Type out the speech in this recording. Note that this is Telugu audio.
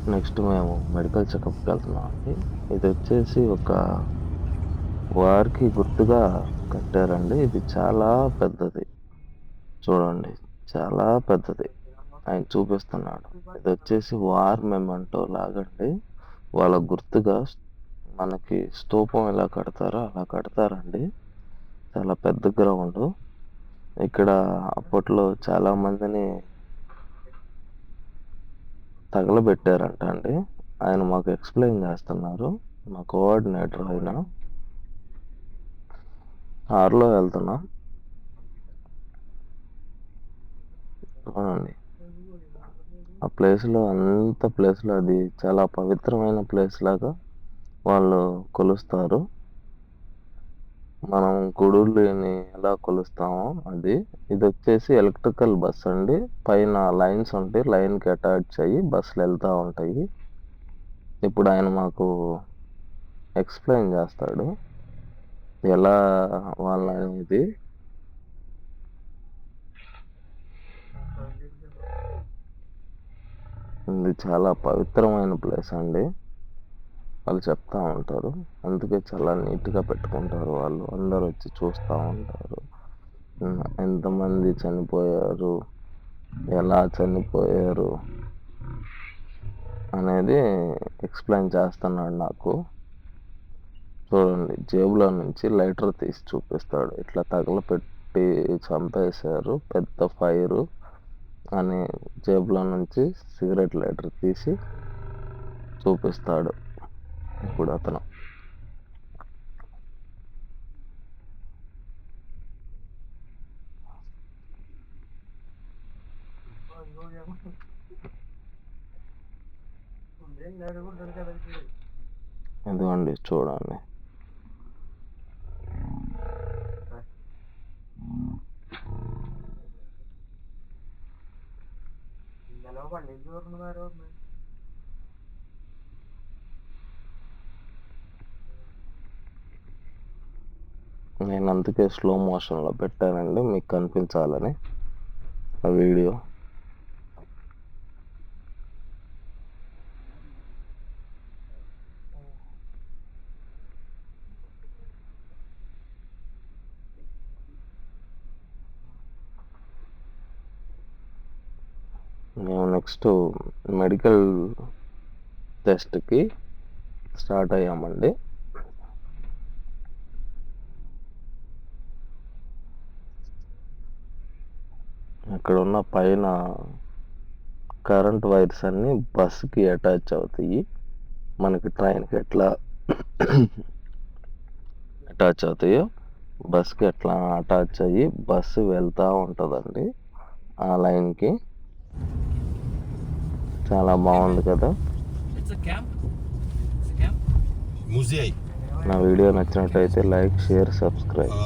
నెక్స్ట్ మేము మెడికల్ చెకప్‌కి వెళ్తున్నాం అండి. ఇదొచ్చేసి ఒక వార్‌కి గుర్తుగా కట్టారండి. ఇది చాలా పెద్దది. చూడండి. చాలా పెద్దది. ఆయన చూపిస్తున్నాడు. ఇదొచ్చేసి వార్ మెమెంటో లాగండి. వాళ్ళ గుర్తుగా మనకి స్తూపం ఎలా కడతారో అలా కడతారండి. చాలా పెద్ద గ్రౌండు. ఇక్కడ అప్పట్లో చాలా మందిని తగలబెట్టారంట అండి. ఆయన మాకు ఎక్స్‌ప్లెయిన్ చేస్తున్నారు. మా కోఆర్డినేటర్ ఆయన. కారులో వెళ్తున్నాం. అవునండి. ఆ ప్లేస్‌లో ప్లేస్‌లో అది చాలా పవిత్రమైన ప్లేస్‌లాగా వాళ్ళు కొలుస్తారు. మనం గుడులని ఎలా కొలుస్తామో అది. ఇదొచ్చేసి ఎలక్ట్రికల్ బస్ అండి. పైన లైన్స్ ఉంటాయి. లైన్‌కి అటాచ్ అయ్యి బస్సులెళ్తా ఉంటాయి. ఇప్పుడు ఆయన మాకు ఎక్స్‌ప్లెయిన్ చేస్తాడు. ఎలా వాళ్ళనేది. ఇది చాలా పవిత్రమైన ప్లేస్ అండి. వాళ్ళు చెప్తా ఉంటారు. అందుకే చాలా నీట్‌గా పెట్టుకుంటారు వాళ్ళు. అందరొచ్చి చూస్తా ఉంటారు. ఎంతమంది చనిపోయారు, ఎలా చనిపోయారు అనేది ఎక్స్‌ప్లెయిన్ చేస్తున్నాడు నాకు. చూడండి జేబులో నుంచి లైటర్ తీసి చూపిస్తాడు. ఇట్లా తగలపెట్టి చంపేశారు. పెద్ద ఫైరు అని జేబులో నుంచి సిగరెట్ లైటర్ తీసి చూపిస్తాడు ఇప్పుడు అతను. ఇదిగోండి చూడండి. నేను అందుకే స్లో మోషన్‌లో పెట్టానండి మీకు కనిపించాలని ఆ వీడియో. మేము నెక్స్ట్ మెడికల్ టెస్ట్‌కి స్టార్ట్ అయ్యామండి. ఇక్కడున్న పైన కరెంట్ వైర్స్ అన్నీ బస్‌కి అటాచ్ అవుతాయి. మనకి ట్రైన్‌కి ఎట్లా అటాచ్ అవుతాయో బస్‌కి అట్లా అటాచ్ అయ్యి బస్సు వెళ్తా ఉంటదండి ఆ లైన్‌కి. చాలా బాగుంది కదా! Musei. నా వీడియో నచ్చినట్టయితే లైక్, షేర్, సబ్స్క్రైబ్.